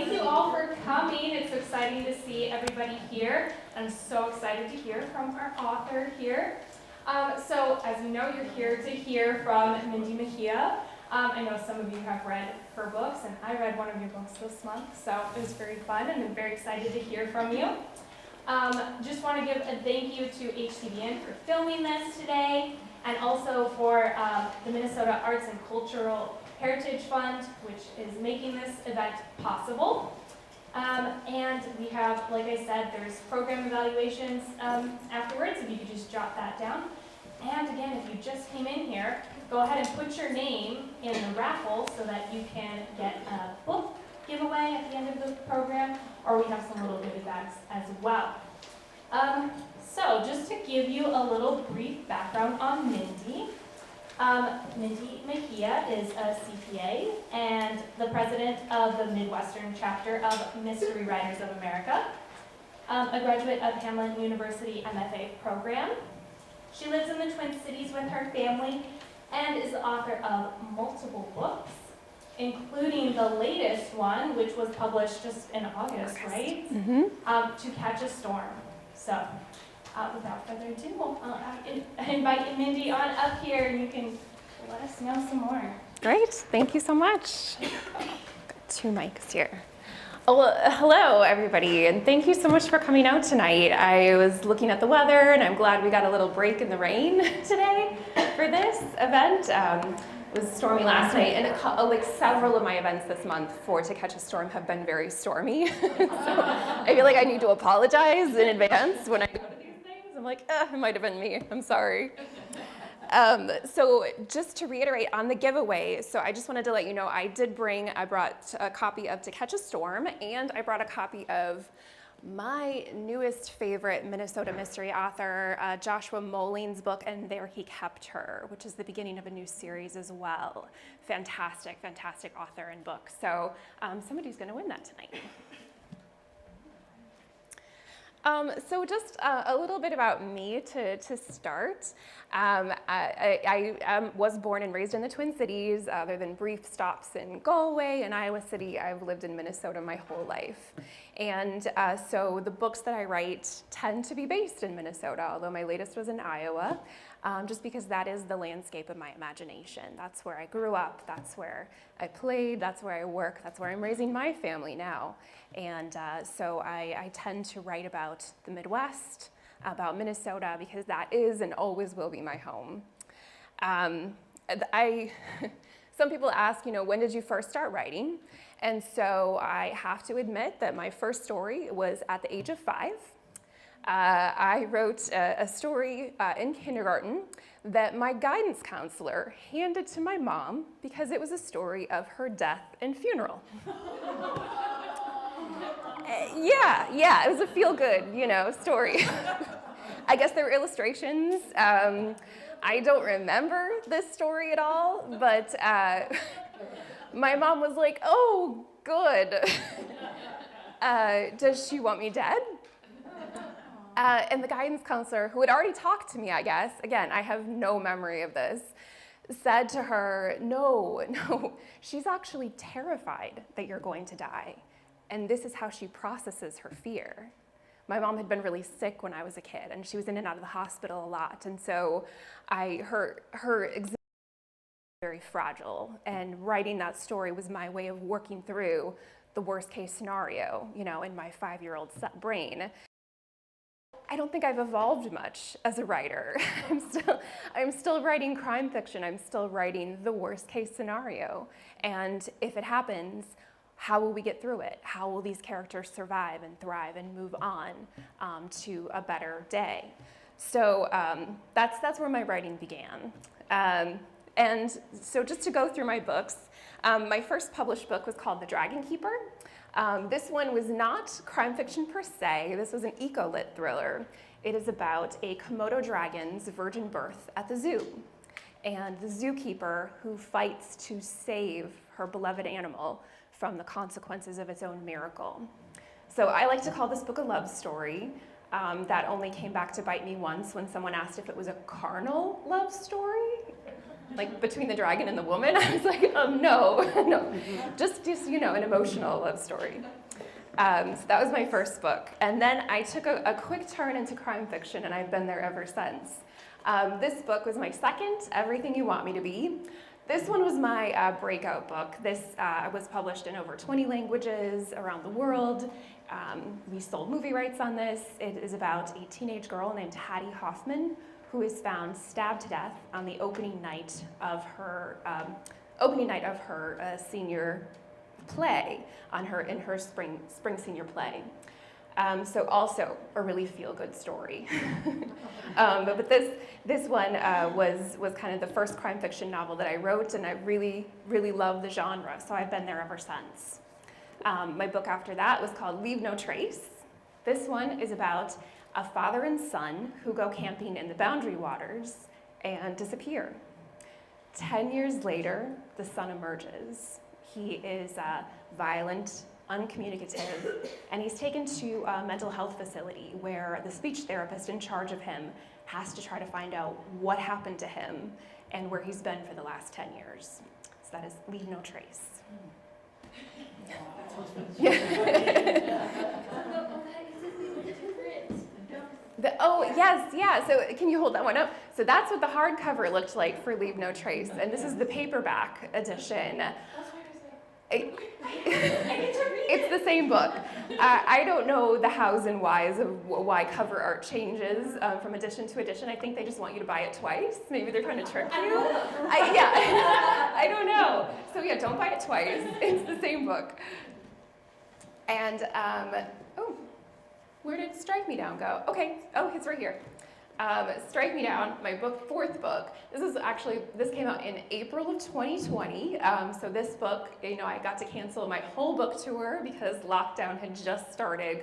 thank you all for coming. It's exciting to see everybody here. I'm so excited to hear from our author here. So as you know, you're here to hear from Mindy Mejia. I know some of you have read her books, and I read one of your books this month, so it was very fun, and I'm very excited to hear from you. Just want to give a thank you to HCBN for filming this today, and also for the Minnesota Arts and Cultural Heritage Fund, which is making this event possible. And we have, like I said, there's program evaluations afterwards, if you could just jot that down. And again, if you just came in here, go ahead and put your name in the raffle so that you can get a book giveaway at the end of the program, or we have some little goodie bags as well. So just to give you a little brief background on Mindy. Mindy Mejia is a CPA and the president of the Midwestern chapter of Mystery Writers of America, a graduate of Hamline University MFA program. She lives in the Twin Cities with her family and is the author of multiple books, including the latest one, which was published just in August, right? Mm-hmm. To Catch a Storm. So, without further ado, I'll invite Mindy on up here, and you can let us know some more. Great, thank you so much. Got 2 mics here. Oh, well, hello, everybody, and thank you so much for coming out tonight. I was looking at the weather, and I'm glad we got a little break in the rain today for this event. It was stormy last night, and like several of my events this month for To Catch a Storm have been very stormy. So I feel like I need to apologize in advance when I go to these things. I'm like, it might have been me. I'm sorry. So just to reiterate on the giveaway, so I just wanted to let you know I brought a copy of To Catch a Storm, and I brought a copy of my newest favorite Minnesota mystery author, Joshua Molling's book, And There He Kept Her, which is the beginning of a new series as well. Fantastic, fantastic author and book. So somebody's going to win that tonight. So just a little bit about me to start. I was born and raised in the Twin Cities. Other than brief stops in Galway and Iowa City, I've lived in Minnesota my whole life. And so the books that I write tend to be based in Minnesota, although my latest was in Iowa, just because that is the landscape of my imagination. That's where I grew up, that's where I played, that's where I work, that's where I'm raising my family now. And so I tend to write about the Midwest, about Minnesota, because that is and always will be my home. Some people ask, when did you first start writing? And so I have to admit that my first story was at the age of 5. I wrote a story in kindergarten that my guidance counselor handed to my mom because it was a story of her death and funeral. Yeah, it was a feel-good, story. I guess there were illustrations. I don't remember this story at all, but my mom was like, oh, good. Does she want me dead? And the guidance counselor, who had already talked to me, I guess, again, I have no memory of this, said to her, no, she's actually terrified that you're going to die. And this is how she processes her fear. My mom had been really sick when I was a kid, and she was in and out of the hospital a lot. And so her existence was very fragile, and writing that story was my way of working through the worst case scenario, in my 5-year-old brain. I don't think I've evolved much as a writer. I'm still writing crime fiction. I'm still writing the worst case scenario. And if it happens, how will we get through it? How will these characters survive and thrive and move on to a better day? So that's where my writing began. And so just to go through my books, my first published book was called The Dragon Keeper. This one was not crime fiction per se. This was an eco-lit thriller. It is about a Komodo dragon's virgin birth at the zoo, and the zookeeper who fights to save her beloved animal from the consequences of its own miracle. So I like to call this book a love story. That only came back to bite me once when someone asked if it was a carnal love story. like between the dragon and the woman. I was like, no, no, just an emotional love story. So that was my first book. And then I took a quick turn into crime fiction, and I've been there ever since. This book was my second, Everything You Want Me to Be. This one was my breakout book. This was published in over 20 languages around the world. We sold movie rights on this. It is about a teenage girl named Hattie Hoffman who is found stabbed to death on the opening night of her senior play in her spring senior play. So also a really feel-good story. But this one was kind of the first crime fiction novel that I wrote, and I really, really love the genre, so I've been there ever since. My book after that was called Leave No Trace. This one is about a father and son who go camping in the Boundary Waters and disappear. 10 years later, the son emerges. He is violent, uncommunicative, and he's taken to a mental health facility where the speech therapist in charge of him has to try to find out what happened to him and where he's been for the last 10 years. So that is Leave No Trace. Yes, yeah. So can you hold that one up? So that's what the hardcover looked like for Leave No Trace, and this is the paperback edition. It's the same book. I don't know the hows and whys of why cover art changes from edition to edition. I think they just want you to buy it twice. Maybe they're trying to trick you. I don't know. So yeah, don't buy it twice. It's the same book. And where did Strike Me Down go? Okay. Oh, it's right here. Strike Me Down, my fourth book. This came out in April of 2020. So this book, I got to cancel my whole book tour because lockdown had just started.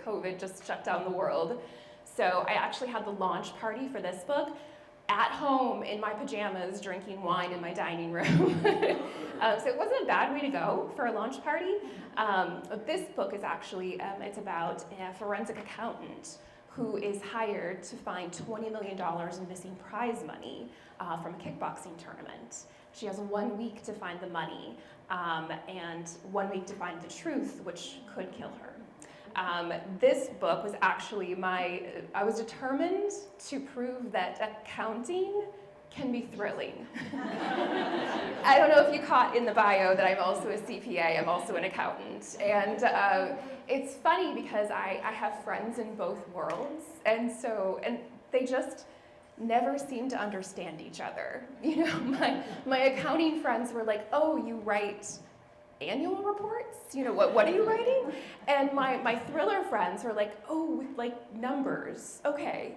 COVID just shut down the world. So I actually had the launch party for this book at home in my pajamas, drinking wine in my dining room. So it wasn't a bad way to go for a launch party. This book is actually, it's about a forensic accountant who is hired to find $20 million in missing prize money from a kickboxing tournament. She has 1 week to find the money and 1 week to find the truth, which could kill her. This book was actually I was determined to prove that accounting can be thrilling. I don't know if you caught in the bio that I'm also a CPA, I'm also an accountant. And it's funny because I have friends in both worlds, and they just never seem to understand each other. My accounting friends were like, oh, you write annual reports? What are you writing? And my thriller friends were like, oh, like numbers, okay,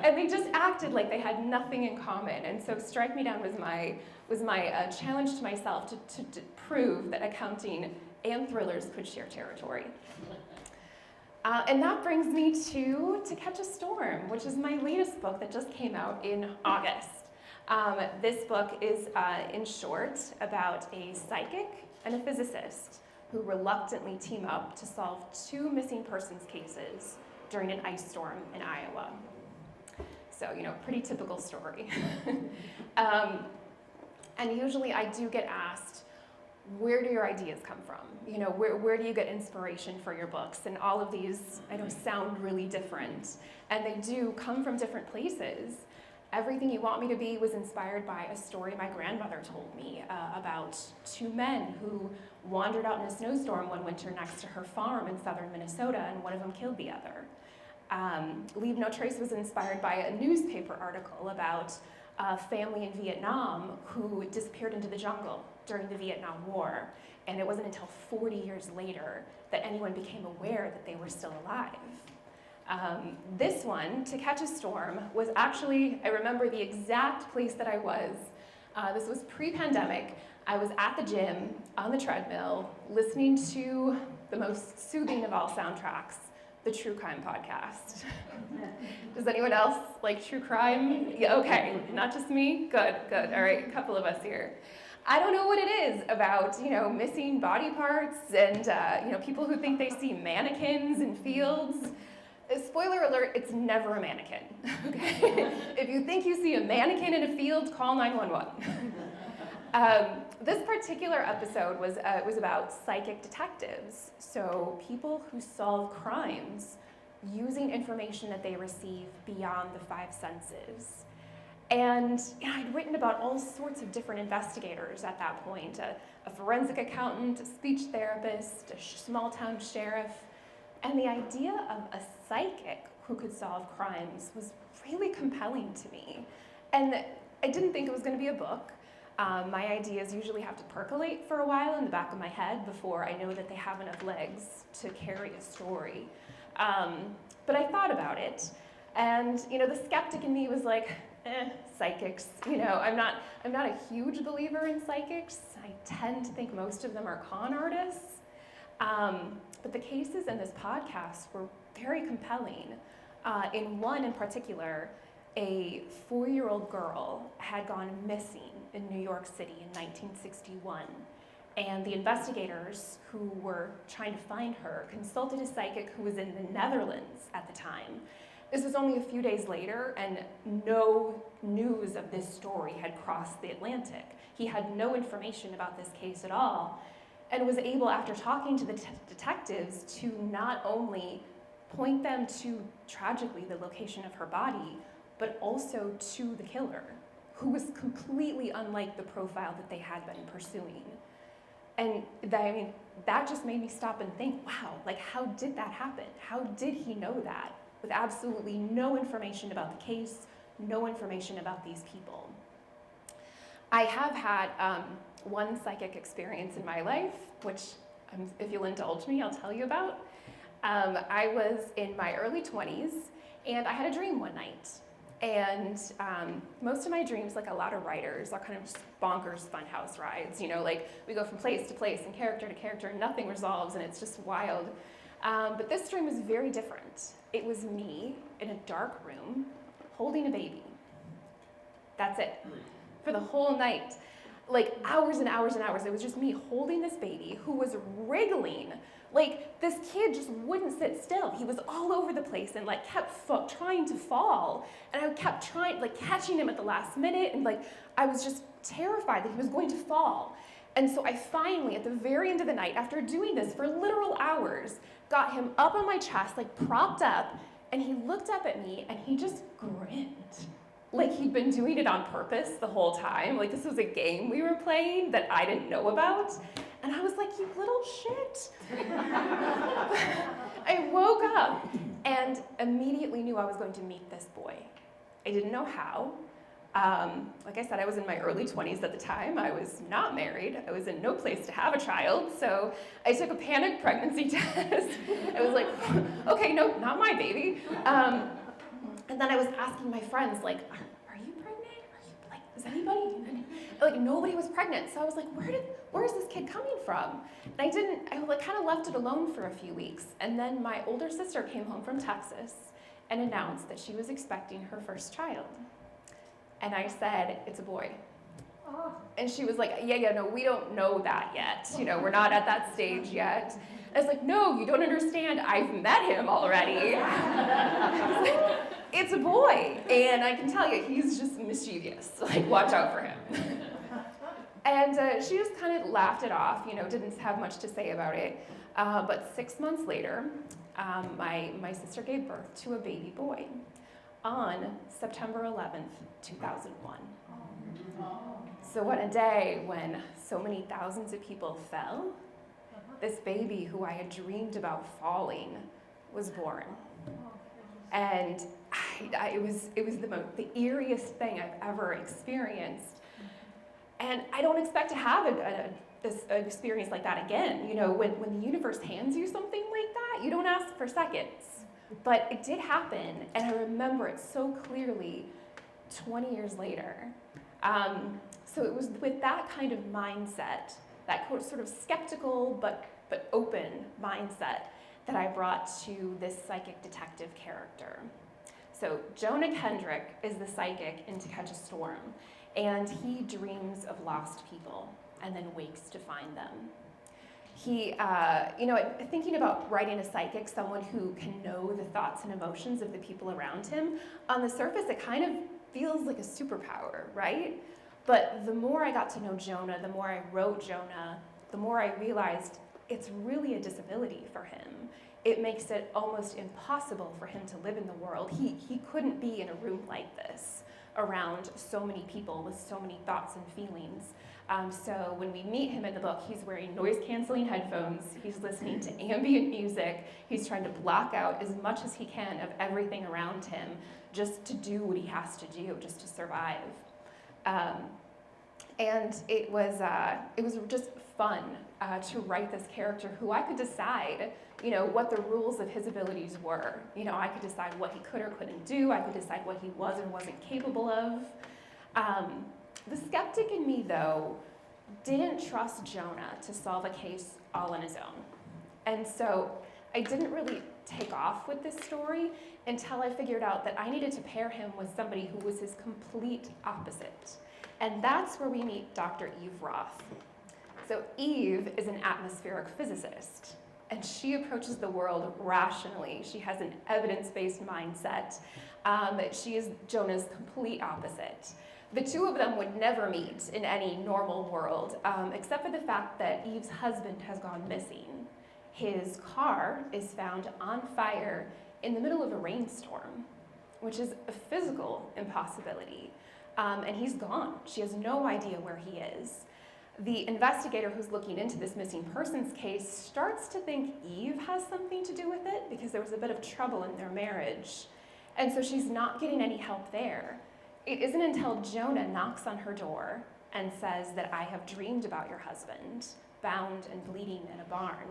and they just acted like they had nothing in common. And so Strike Me Down was my challenge to myself to prove that accounting and thrillers could share territory. And that brings me to Catch a Storm, which is my latest book that just came out in August. This book is, in short, about a psychic and a physicist who reluctantly team up to solve 2 missing persons cases during an ice storm in Iowa. So, pretty typical story. And usually I do get asked, where do your ideas come from? Where do you get inspiration for your books? And all of these, I know, sound really different. And they do come from different places. Everything You Want Me to Be was inspired by a story my grandmother told me about 2 men who wandered out in a snowstorm one winter next to her farm in southern Minnesota, and one of them killed the other. Leave No Trace was inspired by a newspaper article about a family in Vietnam who disappeared into the jungle during the Vietnam War, and it wasn't until 40 years later that anyone became aware that they were still alive. This one, To Catch a Storm, was actually, I remember the exact place that I was. This was pre-pandemic. I was at the gym, on the treadmill, listening to the most soothing of all soundtracks, the True Crime podcast. Does anyone else like true crime? Yeah, okay, not just me? Good, all right, a couple of us here. I don't know what it is about, missing body parts and, people who think they see mannequins in fields. Spoiler alert, it's never a mannequin. Okay? If you think you see a mannequin in a field, call 911. This particular episode was about psychic detectives, so people who solve crimes using information that they receive beyond the five senses. And I'd written about all sorts of different investigators at that point, a forensic accountant, a speech therapist, a small-town sheriff, and the idea of a psychic who could solve crimes was really compelling to me. And I didn't think it was going to be a book. My ideas usually have to percolate for a while in the back of my head before I know that they have enough legs to carry a story. But I thought about it, and the skeptic in me was like, psychics. I'm not a huge believer in psychics. I tend to think most of them are con artists. But the cases in this podcast were very compelling. In one in particular, a 4-year-old girl had gone missing in New York City in 1961. And the investigators who were trying to find her consulted a psychic who was in the Netherlands at the time. This was only a few days later, and no news of this story had crossed the Atlantic. He had no information about this case at all, and was able, after talking to the detectives, to not only point them to, tragically, the location of her body, but also to the killer, who was completely unlike the profile that they had been pursuing. And that just made me stop and think, wow, how did that happen? How did he know that? With absolutely no information about the case, no information about these people. I have had one psychic experience in my life, which, if you'll indulge me, I'll tell you about. I was in my early 20s, and I had a dream one night. And most of my dreams, like a lot of writers, are kind of just bonkers funhouse rides. We go from place to place and character to character, and nothing resolves, and it's just wild. But this dream was very different. It was me in a dark room holding a baby. That's it. For the whole night. Hours and hours and hours. It was just me holding this baby who was wriggling. This kid just wouldn't sit still. He was all over the place and kept trying to fall. And I kept catching him at the last minute, and I was just terrified that he was going to fall. And so I finally, at the very end of the night, after doing this for literal hours, got him up on my chest, propped up, and he looked up at me and he just grinned. He'd been doing it on purpose the whole time. This was a game we were playing that I didn't know about. And I was like, you little shit. I woke up and immediately knew I was going to meet this boy. I didn't know how. Like I said, I was in my early 20s at the time. I was not married. I was in no place to have a child. So I took a panic pregnancy test. I was like, okay, no, not my baby. And then I was asking my friends, are you pregnant? Are you, is anybody? Nobody was pregnant. So I was like, where is this kid coming from? And I kind of left it alone for a few weeks. And then my older sister came home from Texas and announced that she was expecting her first child. And I said, it's a boy. Oh. And she was like, yeah, no, we don't know that yet. We're not at that stage yet. I was like, no, you don't understand. I've met him already. I was like, it's a boy. And I can tell you, he's just mischievous. Watch out for him. And she just kind of laughed it off, didn't have much to say about it. But 6 months later, my sister gave birth to a baby boy on September 11th, 2001. So what a day when so many thousands of people fell. This baby who I had dreamed about falling was born. And it was the eeriest thing I've ever experienced. And I don't expect to have an experience like that again. When the universe hands you something like that, you don't ask for seconds. But it did happen, and I remember it so clearly 20 years later. So it was with that kind of mindset, that sort of skeptical but open mindset, that I brought to this psychic detective character. So Jonah Kendrick is the psychic in To Catch a Storm, and he dreams of lost people and then wakes to find them. Thinking about writing a psychic, someone who can know the thoughts and emotions of the people around him, on the surface it kind of feels like a superpower, right? But the more I got to know Jonah, the more I wrote Jonah, the more I realized it's really a disability for him. It makes it almost impossible for him to live in the world. He couldn't be in a room like this, around so many people with so many thoughts and feelings. So when we meet him in the book, he's wearing noise-canceling headphones, he's listening to ambient music, he's trying to block out as much as he can of everything around him just to do what he has to do, just to survive. And it was just fun to write this character who I could decide, what the rules of his abilities were. I could decide what he could or couldn't do. I could decide what he was or wasn't capable of. The skeptic in me, though, didn't trust Jonah to solve a case all on his own. And so I didn't really take off with this story until I figured out that I needed to pair him with somebody who was his complete opposite. And that's where we meet Dr. Eve Roth. So Eve is an atmospheric physicist, and she approaches the world rationally. She has an evidence-based mindset. She is Jonah's complete opposite. The two of them would never meet in any normal world, except for the fact that Eve's husband has gone missing. His car is found on fire in the middle of a rainstorm, which is a physical impossibility. And he's gone. She has no idea where he is. The investigator who's looking into this missing persons case starts to think Eve has something to do with it because there was a bit of trouble in their marriage. And so she's not getting any help there. It isn't until Jonah knocks on her door and says that I have dreamed about your husband, bound and bleeding in a barn,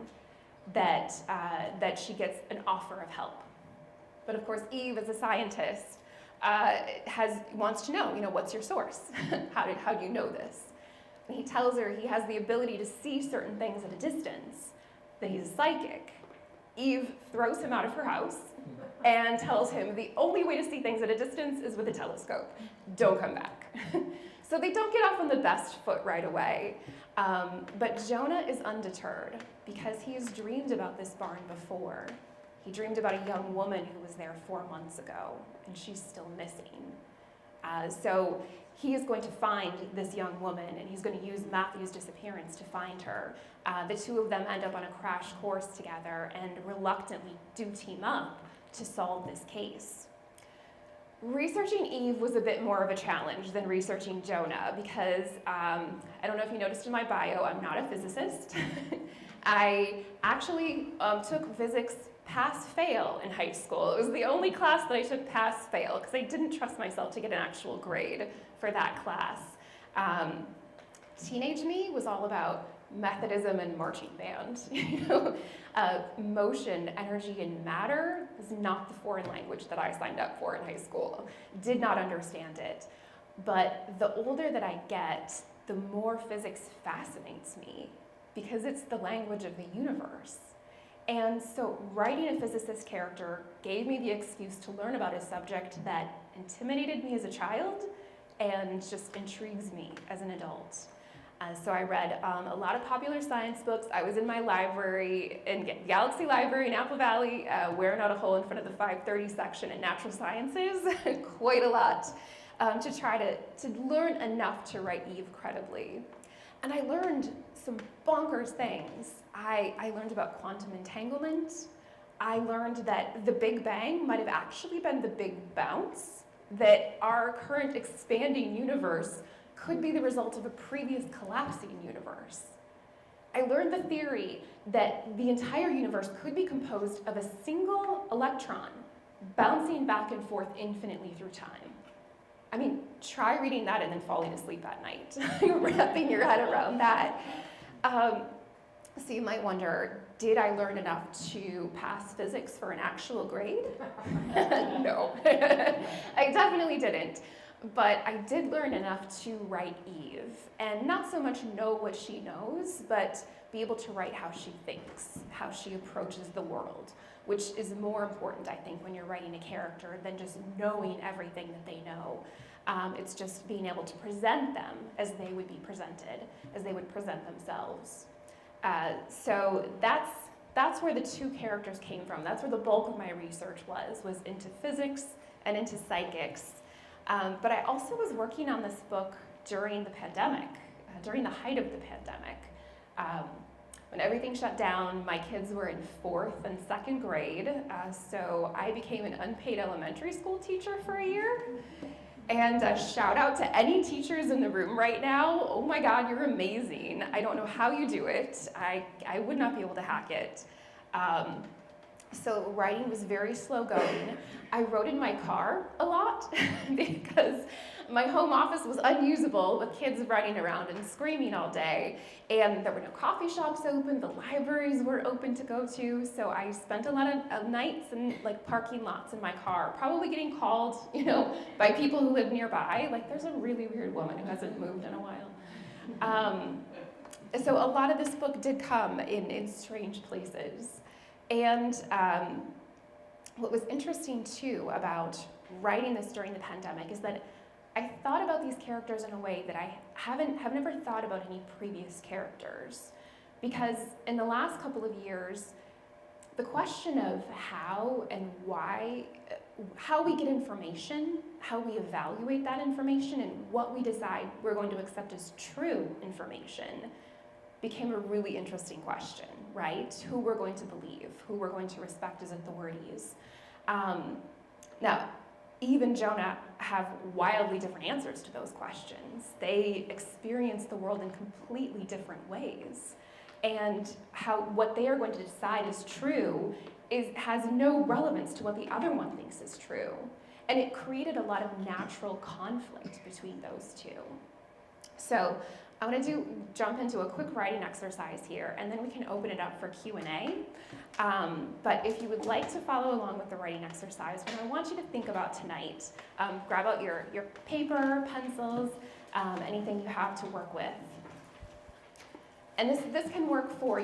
that she gets an offer of help. But of course, Eve, as a scientist, wants to know, what's your source? How do you know this? And he tells her he has the ability to see certain things at a distance, that he's a psychic. Eve throws him out of her house and tells him the only way to see things at a distance is with a telescope. Don't come back. So they don't get off on the best foot right away. But Jonah is undeterred because he's dreamed about this barn before. He dreamed about a young woman who was there 4 months ago, and she's still missing. So he is going to find this young woman, and he's going to use Matthew's disappearance to find her. The two of them end up on a crash course together and reluctantly do team up to solve this case. Researching Eve was a bit more of a challenge than researching Jonah because, I don't know if you noticed in my bio, I'm not a physicist. I actually took physics pass-fail in high school. It was the only class that I took pass-fail because I didn't trust myself to get an actual grade for that class. Teenage me was all about Methodism and marching band. Motion, energy, and matter was not the foreign language that I signed up for in high school. Did not understand it. But the older that I get, the more physics fascinates me because it's the language of the universe. And so writing a physicist character gave me the excuse to learn about a subject that intimidated me as a child and just intrigues me as an adult. So I read a lot of popular science books. I was in my library, in Galaxy Library in Apple Valley, wearing out a hole in front of the 530 section in natural sciences, quite a lot, to try to learn enough to write Eve credibly. And I learned some bonkers things. I learned about quantum entanglement. I learned that the Big Bang might have actually been the Big Bounce, that our current expanding universe could be the result of a previous collapsing universe. I learned the theory that the entire universe could be composed of a single electron bouncing back and forth infinitely through time. I mean, try reading that and then falling asleep at night, wrapping your head around that. So you might wonder, did I learn enough to pass physics for an actual grade? No, I definitely didn't. But I did learn enough to write Eve, and not so much know what she knows, but be able to write how she thinks, how she approaches the world, which is more important, I think, when you're writing a character than just knowing everything that they know. It's just being able to present them as they would be presented, as they would present themselves. So that's where the two characters came from. That's where the bulk of my research was into physics and into psychics. But I also was working on this book during the pandemic, during the height of the pandemic. When everything shut down, my kids were in 4th and 2nd grade, so I became an unpaid elementary school teacher for a year. And shout out to any teachers in the room right now. Oh my God, you're amazing. I don't know how you do it. I would not be able to hack it. So writing was very slow going. I wrote in my car a lot because my home office was unusable with kids running around and screaming all day. And there were no coffee shops open, the libraries were open to go to. So I spent a lot of nights in like parking lots in my car, probably getting called, by people who live nearby. Like, there's a really weird woman who hasn't moved in a while. So a lot of this book did come in strange places. And what was interesting too about writing this during the pandemic is that I thought about these characters in a way that I have never thought about any previous characters. Because in the last couple of years, the question of how and why, how we get information, how we evaluate that information, and what we decide we're going to accept as true information became a really interesting question, right? Who we're going to believe, who we're going to respect as authorities. Now, Eve and Jonah have wildly different answers to those questions. They experience the world in completely different ways. And what they are going to decide is true has no relevance to what the other one thinks is true. And it created a lot of natural conflict between those two. So I want to jump into a quick writing exercise here, and then we can open it up for Q&A. But if you would like to follow along with the writing exercise, what I want you to think about tonight, grab out your paper, pencils, anything you have to work with. And this can work for,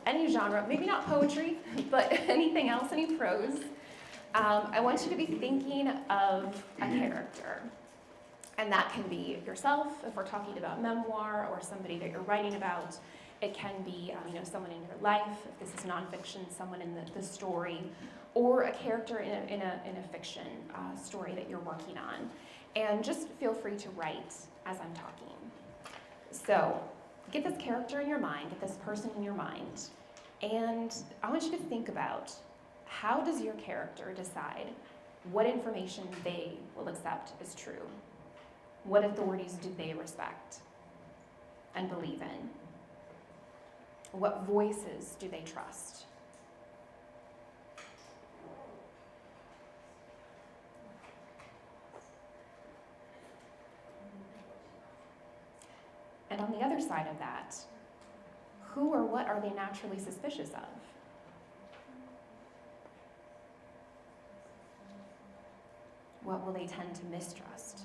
any genre, maybe not poetry, but anything else, any prose. I want you to be thinking of a character. And that can be yourself, if we're talking about memoir, or somebody that you're writing about. It can be someone in your life, if this is nonfiction, someone in the story, or a character in a fiction story that you're working on. And just feel free to write as I'm talking. So get this character in your mind, get this person in your mind, and I want you to think about, how does your character decide what information they will accept as true? What authorities do they respect and believe in? What voices do they trust? And on the other side of that, who or what are they naturally suspicious of? What will they tend to mistrust?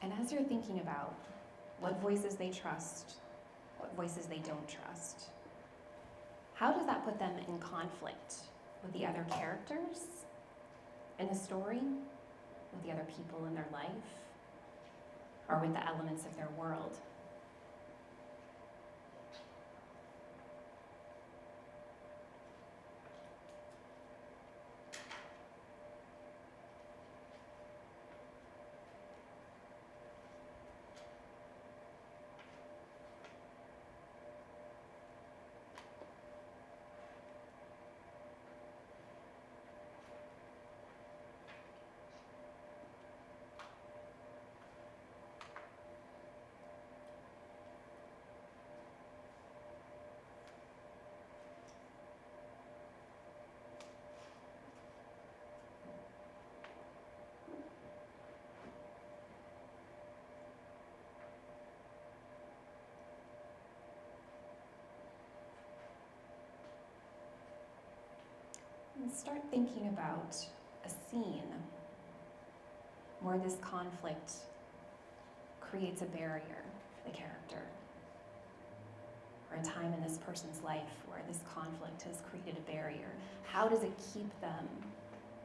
And as you're thinking about what voices they trust, what voices they don't trust, how does that put them in conflict with the other characters in the story, with the other people in their life, or with the elements of their world? And start thinking about a scene where this conflict creates a barrier for the character, or a time in this person's life where this conflict has created a barrier. How does it keep them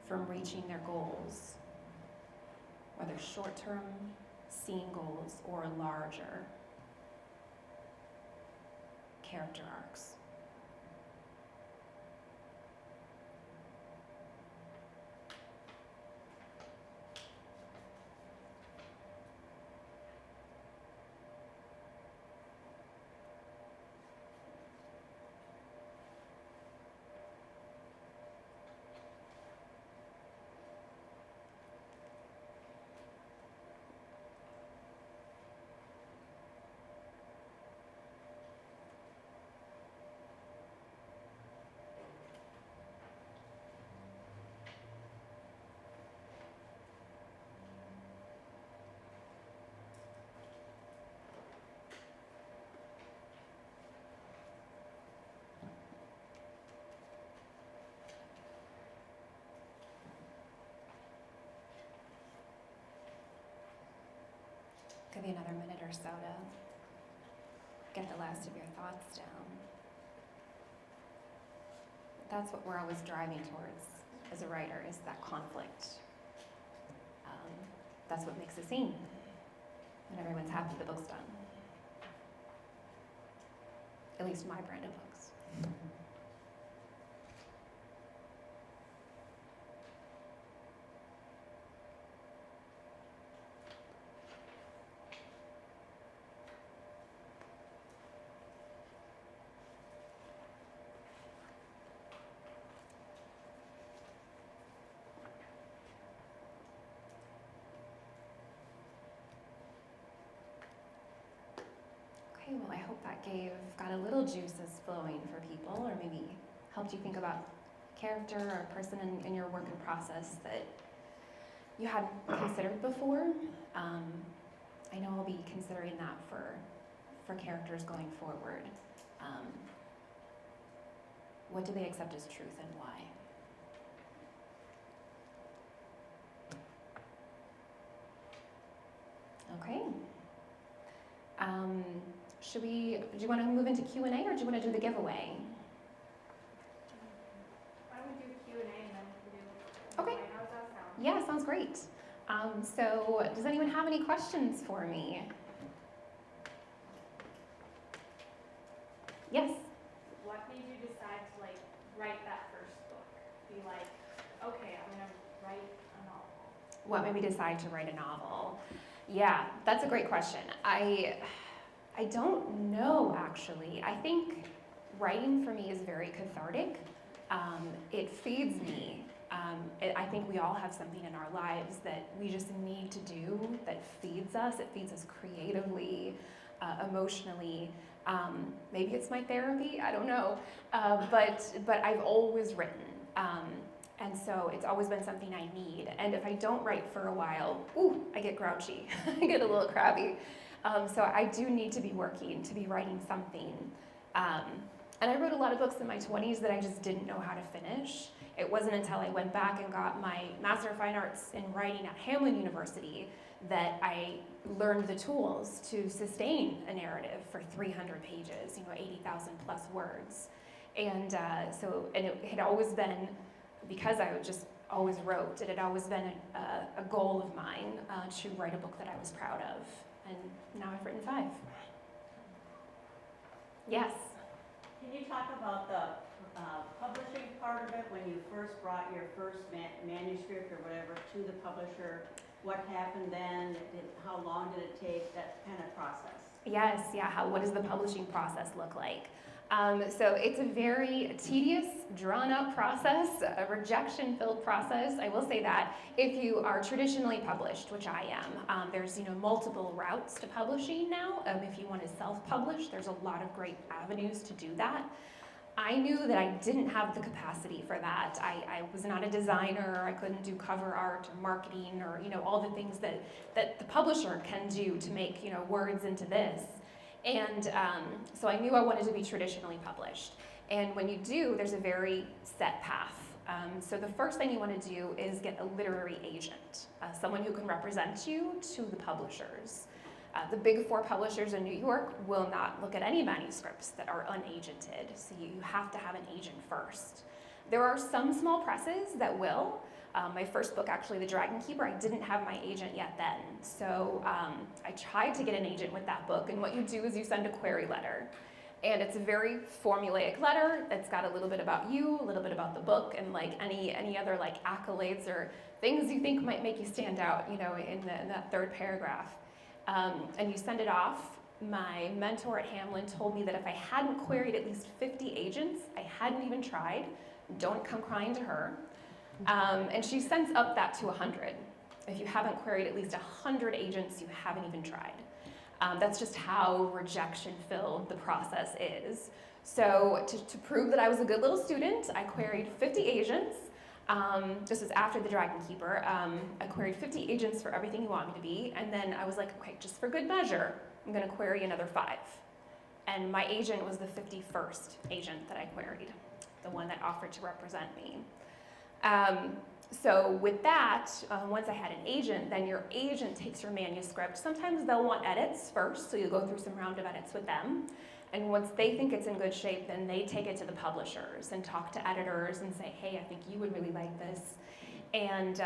from reaching their goals, whether short-term scene goals or larger character arcs? Give you another minute or so to get the last of your thoughts down. That's what we're always driving towards as a writer, is that conflict. That's what makes a scene. When everyone's happy, the book's done. At least my brand of books. Okay, well, I hope that got a little juices flowing for people, or maybe helped you think about character or person in your work and process that you hadn't considered before. I know I'll be considering that for characters going forward. What do they accept as truth and why? Okay. Do you want to move into Q&A, or do you want to do the giveaway? Why don't we do Q&A and then we can do Okay. giveaway? How does that sound? Yeah, sounds great. So does anyone have any questions for me? Yes? What made you decide to write that first book? Be like, okay, I'm gonna write a novel. What made me decide to write a novel? Yeah, that's a great question. I don't know, actually. I think writing for me is very cathartic. It feeds me. I think we all have something in our lives that we just need to do that feeds us. It feeds us creatively, emotionally. Maybe it's my therapy, I don't know. But I've always written. And so it's always been something I need. And if I don't write for a while, I get grouchy. I get a little crabby. So I do need to be working, to be writing something. And I wrote a lot of books in my 20s that I just didn't know how to finish. It wasn't until I went back and got my Master of Fine Arts in Writing at Hamline University that I learned the tools to sustain a narrative for 300 pages, 80,000 plus words. And it had always been, because I just always wrote, it had always been a goal of mine to write a book that I was proud of. And now I've written 5. Yes? Can you talk about the publishing part of it, when you first brought your first manuscript or whatever to the publisher? What happened then? How long did it take? That kind of process. Yes, yeah. What does the publishing process look like? So it's a very tedious, drawn-out process, a rejection-filled process. I will say that if you are traditionally published, which I am, there's multiple routes to publishing now. If you want to self-publish, there's a lot of great avenues to do that. I knew that I didn't have the capacity for that. I was not a designer. I couldn't do cover art or marketing or all the things that the publisher can do to make words into this. And so I knew I wanted to be traditionally published. And when you do, there's a very set path. So the first thing you want to do is get a literary agent, someone who can represent you to the publishers. The big four publishers in New York will not look at any manuscripts that are unagented, so you have to have an agent first. There are some small presses that will. My first book, actually, The Dragon Keeper, I didn't have my agent yet then. So I tried to get an agent with that book, and what you do is you send a query letter. And it's a very formulaic letter. It's got a little bit about you, a little bit about the book, and like any other like accolades or things you think might make you stand out, you know, in that third paragraph. And you send it off. My mentor at Hamlin told me that if I hadn't queried at least 50 agents, I hadn't even tried. Don't come crying to her. And she sends up that to 100. If you haven't queried at least 100 agents, you haven't even tried. That's just how rejection-filled the process is. So to prove that I was a good little student, I queried 50 agents. This was after The Dragon Keeper. I queried 50 agents for everything you want me to be, and then I was like, okay, just for good measure, I'm gonna query another 5. And my agent was the 51st agent that I queried, the one that offered to represent me. So with that, once I had an agent, then your agent takes your manuscript. Sometimes they'll want edits first, so you go through some round of edits with them. And once they think it's in good shape, then they take it to the publishers and talk to editors and say, hey, I think you would really like this, and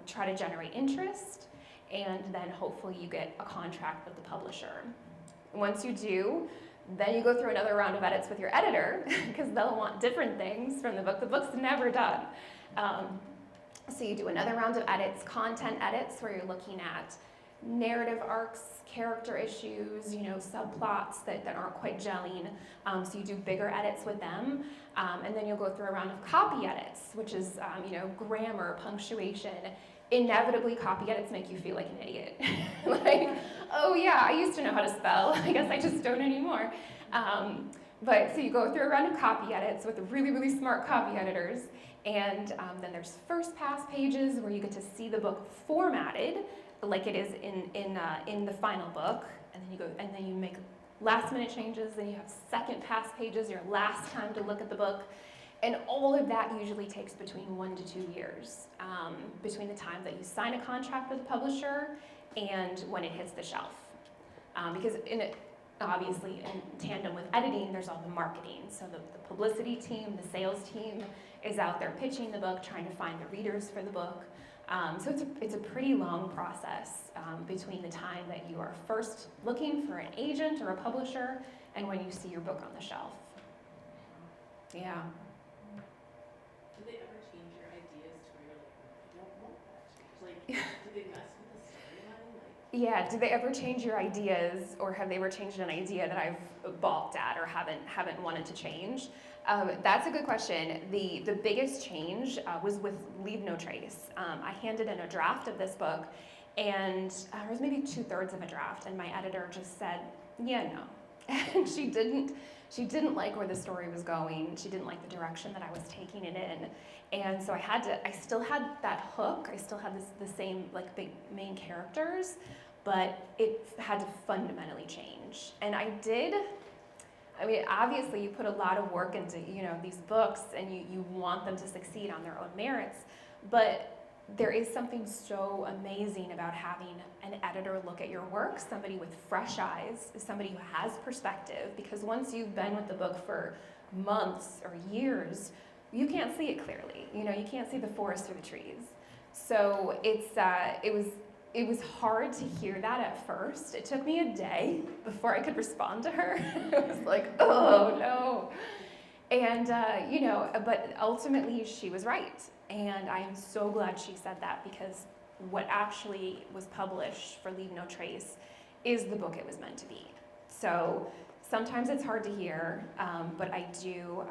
try to generate interest, and then hopefully you get a contract with the publisher. Once you do, then you go through another round of edits with your editor, because they'll want different things from the book. The book's never done. So you do another round of edits, content edits, where you're looking at narrative arcs, character issues, you know, subplots that aren't quite gelling. So you do bigger edits with them. And then you'll go through a round of copy edits, which is, you know, grammar, punctuation. Inevitably, copy edits make you feel like an idiot. Like, oh yeah, I used to know how to spell. I guess I just don't anymore. But so you go through a round of copy edits with really, really smart copy editors. And then there's first pass pages where you get to see the book formatted like it is in the final book, and then you go and then you make last minute changes. Then you have second pass pages, your last time to look at the book, and all of that usually takes between 1 to 2 years between the time that you sign a contract with a publisher and when it hits the shelf, because obviously in tandem with editing, there's all the marketing. So the publicity team, the sales team is out there pitching the book, trying to find the readers for the book. So it's a pretty long process between the time that you are first looking for an agent or a publisher and when you see your book on the shelf. Yeah. Do they ever change your ideas to where you're like, I don't want that change? Like, do they mess with the storyline? Like, Yeah, do they ever change your ideas, or have they ever changed an idea that I've balked at or haven't wanted to change? That's a good question. The biggest change was with Leave No Trace. I handed in a draft of this book, and it was maybe 2/3 of a draft, and my editor just said, yeah, no. And she didn't like where the story was going. She didn't like the direction that I was taking it in. And so I still had that hook. I still had the same like big main characters, but it had to fundamentally change. And I did. I mean, obviously you put a lot of work into, you know, these books, and you want them to succeed on their own merits, but there is something so amazing about having an editor look at your work, somebody with fresh eyes, somebody who has perspective, because once you've been with the book for months or years, you can't see it clearly. You know, you can't see the forest through the trees. So it was hard to hear that at first. It took me a day before I could respond to her. It was like, oh no. And, you know, but ultimately she was right. And I am so glad she said that, because what actually was published for Leave No Trace is the book it was meant to be. So sometimes it's hard to hear, but I do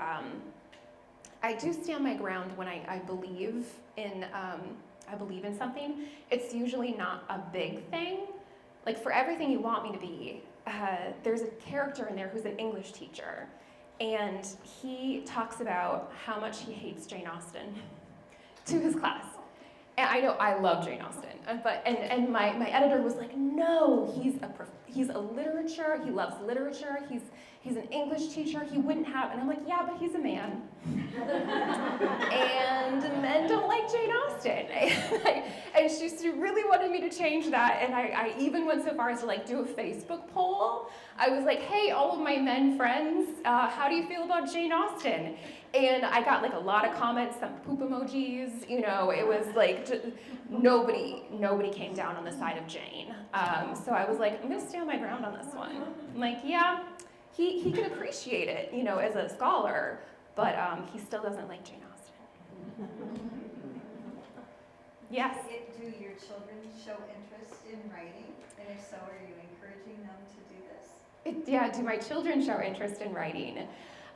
stand my ground when I believe in something. It's usually not a big thing. Like, for everything you want me to be, there's a character in there who's an English teacher, and he talks about how much he hates Jane Austen to his class. And I know I love Jane Austen, but my editor was like, no, he's a literature, he loves literature, he's an English teacher, he wouldn't have, and I'm like, yeah, but he's a man. And Austen. And she really wanted me to change that. And I even went so far as to like do a Facebook poll. I was like, hey, all of my men friends, how do you feel about Jane Austen? And I got like a lot of comments, some poop emojis, you know, it was like, nobody came down on the side of Jane. So I was like, I'm gonna stand my ground on this one. I'm like, yeah, he can appreciate it, you know, as a scholar, but he still doesn't like Jane Austen. Yes? Do your children show interest in writing? And if so, are you encouraging them to do this? Yeah, do my children show interest in writing?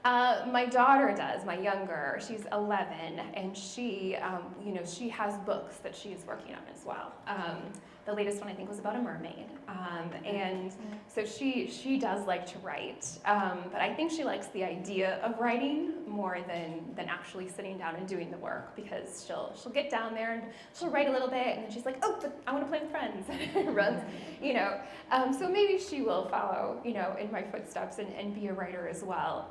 My daughter does, my younger, she's 11, and she, you know, she has books that she is working on as well. The latest one I think was about a mermaid, and so she does like to write, but I think she likes the idea of writing more than actually sitting down and doing the work, because she'll get down there and she'll write a little bit, and then she's like, oh, but I want to play with friends, and runs, you know. So maybe she will follow, you know, in my footsteps and be a writer as well.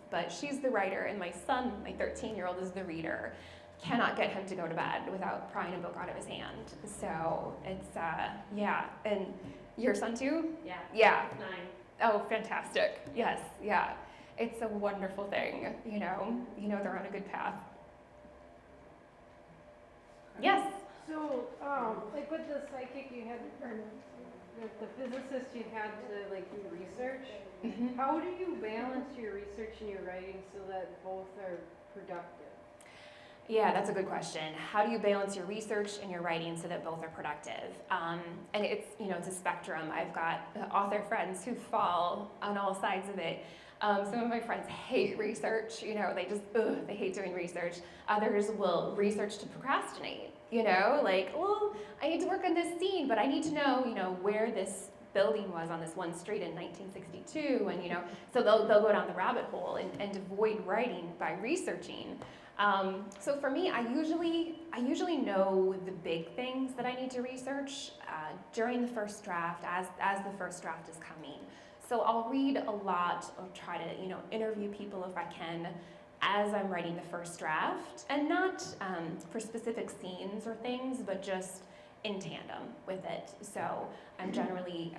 But she's the writer, and my son, my 13-year-old, is the reader. Cannot get him to go to bed without prying a book out of his hand. So it's, yeah. And your son too? Yeah. Yeah. 9. Oh, fantastic. Yes, yeah. It's a wonderful thing, you know they're on a good path. Yes? So, like with the psychic you had, or the physicist you had to like do research, Mm-hmm. how do you balance your research and your writing so that both are productive? Yeah, that's a good question. How do you balance your research and your writing so that both are productive? And it's, it's a spectrum. I've got author friends who fall on all sides of it. Some of my friends hate research, they just, they hate doing research. Others will research to procrastinate, like, well, I need to work on this scene, but I need to know, where this building was on this one street in 1962, and, so they'll go down the rabbit hole and avoid writing by researching. So for me, I usually know the big things that I need to research during the first draft, as the first draft is coming. So I'll read a lot, or try to interview people if I can, as I'm writing the first draft, and not for specific scenes or things, but just in tandem with it. So I'm generally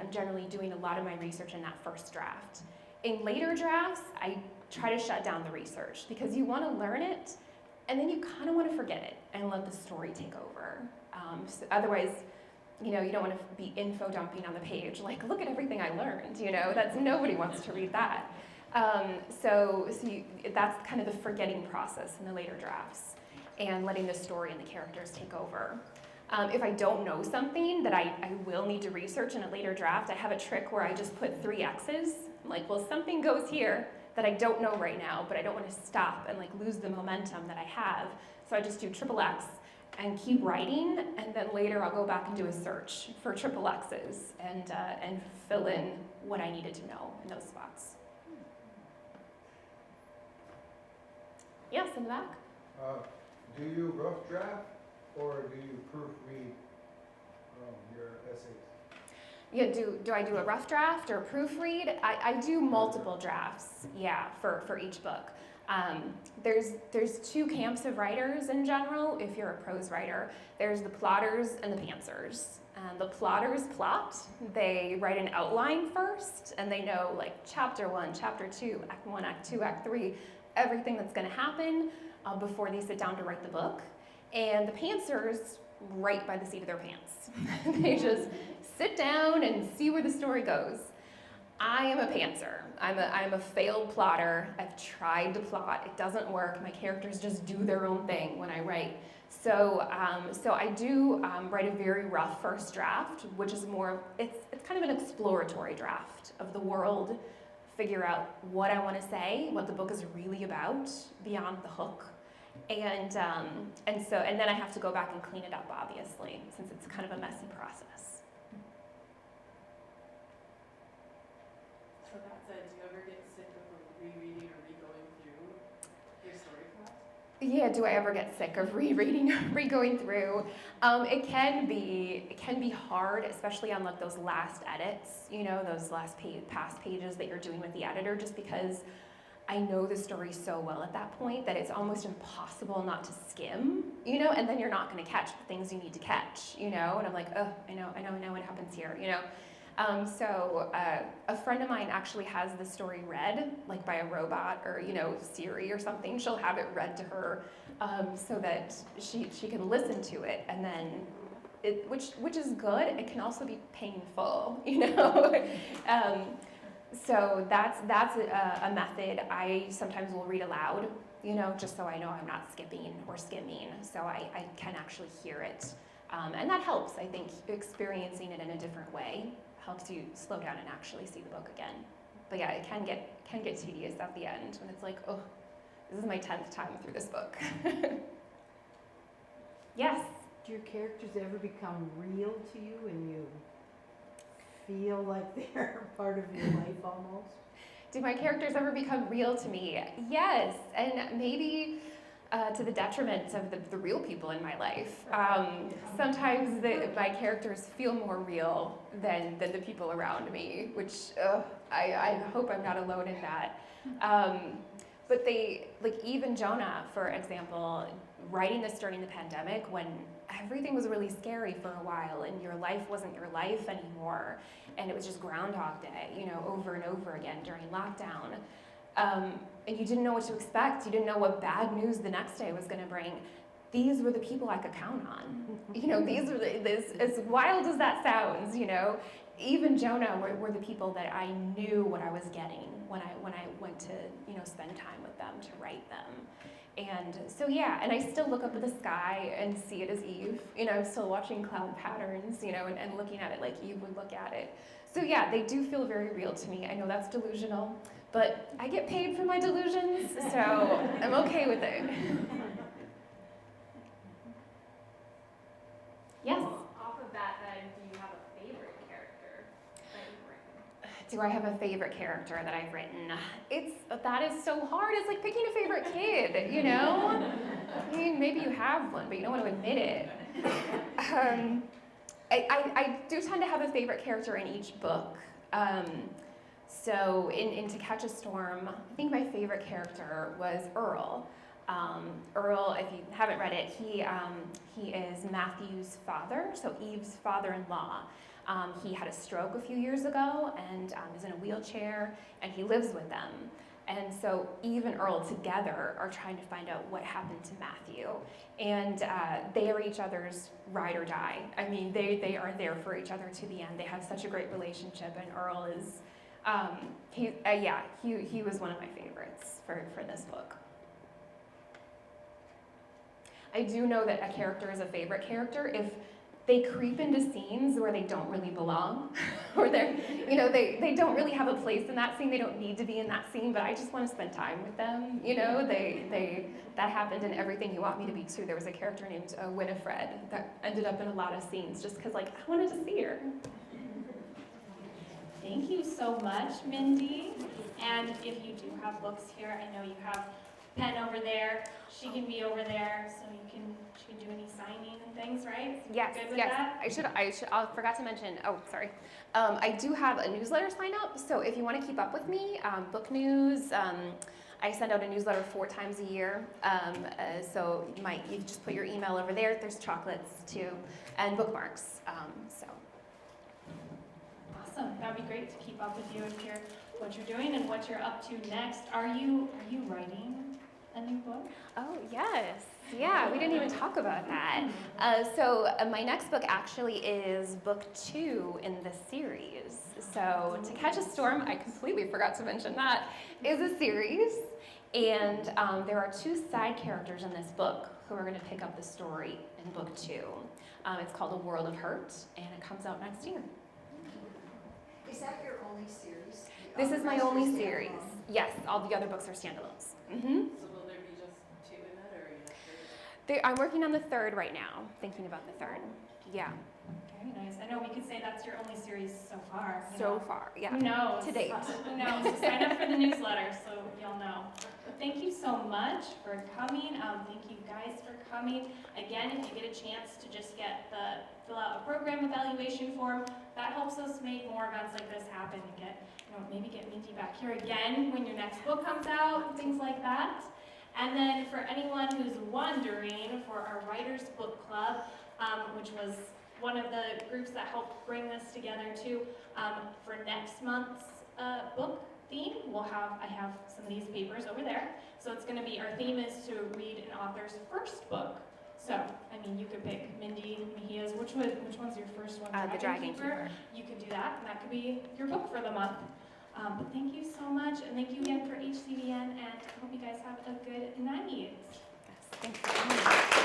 doing a lot of my research in that first draft. In later drafts, I try to shut down the research, because you want to learn it, and then you kind of want to forget it and let the story take over. So otherwise, you don't want to be info dumping on the page, like, look at everything I learned, that's, nobody wants to read that. That's kind of the forgetting process in the later drafts, and letting the story and the characters take over. If I don't know something that I will need to research in a later draft, I have a trick where I just put 3 X's. I'm like, well, something goes here that I don't know right now, but I don't want to stop and lose the momentum that I have. So I just do XXX and keep writing, and then later I'll go back and do a search for XXX's and fill in what I needed to know in those spots. Yes, in the back? Do you rough draft, or do you proofread your essays? Yeah, do I do a rough draft or a proofread? I do multiple drafts, yeah, for each book. There's 2 camps of writers in general, if you're a prose writer. There's the plotters and the pantsers. The plotters plot. They write an outline first, and they know chapter 1, chapter 2, act 1, act 2, act 3, everything that's going to happen before they sit down to write the book. And the pantsers write by the seat of their pants. They just sit down and see where the story goes. I am a pantser. I'm a failed plotter. I've tried to plot. It doesn't work. My characters just do their own thing when I write. So I do write a very rough first draft, which is it's kind of an exploratory draft of the world, figure out what I want to say, what the book is really about beyond the hook. And then I have to go back and clean it up, obviously, since it's kind of a messy process. So that's it. Do you ever get sick of rereading or re-going through your story plot? Yeah, do I ever get sick of rereading or re-going through? It can be hard, especially on those last edits, those last past pages that you're doing with the editor, just because I know the story so well at that point that it's almost impossible not to skim, you know, and then you're not going to catch the things you need to catch, you know, and I'm like, oh, I know what happens here, you know. So a friend of mine actually has the story read, like by a robot or, you know, Siri or something. She'll have it read to her so that she can listen to it, and then which is good. It can also be painful, you know. So that's a method. I sometimes will read aloud, you know, just so I know I'm not skipping or skimming, so I can actually hear it. And that helps, I think, experiencing it in a different way helps you slow down and actually see the book again. But yeah, it can get tedious at the end when it's like, oh, this is my 10th time through this book. Yes? Do your characters ever become real to you and you feel like they're part of your life almost? Do my characters ever become real to me? Yes, and maybe to the detriment of the real people in my life. Sometimes my characters feel more real than the people around me, which I hope I'm not alone in that. But they, like even Jonah, for example, writing this during the pandemic when everything was really scary for a while and your life wasn't your life anymore, and it was just Groundhog Day, you know, over and over again during lockdown. And you didn't know what to expect. You didn't know what bad news the next day was going to bring. These were the people I could count on. You know, these were as wild as that sounds, you know, even Jonah were the people that I knew what I was getting when I went to, you know, spend time with them, to write them. And so yeah, and I still look up at the sky and see it as Eve. You know, I'm still watching cloud patterns, you know, and looking at it like Eve would look at it. So yeah, they do feel very real to me. I know that's delusional, but I get paid for my delusions, so I'm okay with it. Yes? Off of that, then, do you have a favorite character that you've written? Do I have a favorite character that I've written? That is so hard. It's like picking a favorite kid, you know? I mean, maybe you have one, but you don't want to admit it. I do tend to have a favorite character in each book. So in To Catch a Storm, I think my favorite character was Earl. Earl, if you haven't read it, he is Matthew's father, so Eve's father-in-law. He had a stroke a few years ago and is in a wheelchair, and he lives with them. And so Eve and Earl together are trying to find out what happened to Matthew. And they are each other's ride or die. I mean, they are there for each other to the end. They have such a great relationship, and Earl is, he was one of my favorites for this book. I do know that a character is a favorite character if they creep into scenes where they don't really belong, or they don't really have a place in that scene. They don't need to be in that scene, but I just want to spend time with them. You know, that happened in Everything You Want Me to Be Too. There was a character named Winifred that ended up in a lot of scenes just because, like, I wanted to see her. Thank you so much, Mindy. And if you do have books here, I know you have Pen over there. She can be over there, so she can do any signing and things, right? Yes, Good with yes. that? I forgot to mention. Oh, sorry. I do have a newsletter sign up. So if you want to keep up with me, book news. I send out a newsletter 4 times a year. So you just put your email over there. There's chocolates too, and bookmarks. Awesome. That'd be great to keep up with you and hear what you're doing and what you're up to next. Are you writing a new book? Oh, yes. Yeah, we didn't even talk about that. So my next book actually is book 2 in the series. So To Catch a Storm, I completely forgot to mention that, is a series. And there are 2 side characters in this book who are going to pick up the story in book 2. It's called A World of Hurt, and it comes out next year. Is that your only series? This is my only Standalone? series. Yes, all the other books are standalones. Mm-hmm. So will there be just 2 in that, or are you not sure? I'm working on the 3rd right now, thinking about the 3rd. Yeah. Okay. Very nice. I know we could say that's your only series so far. You So know. far, yeah. Who knows? To date. Who knows? So sign up for the newsletter so you'll know. But thank you so much for coming. Thank you guys for coming. Again, if you get a chance to just fill out a program evaluation form, that helps us make more events like this happen and maybe get Mindy back here again when your next book comes out, things like that. And then for anyone who's wondering, for our Writers Book Club, which was one of the groups that helped bring this together too, for next month's book theme, I have some of these papers over there. So it's going to be, our theme is to read an author's first book. So, I mean, you could pick Mindy, Mejia's, which one's your first one? The Dragon Keeper. You could do that, and that could be your book for the month. But thank you so much, and thank you again for HCVN, and I hope you guys have a good night. Yes, thank you.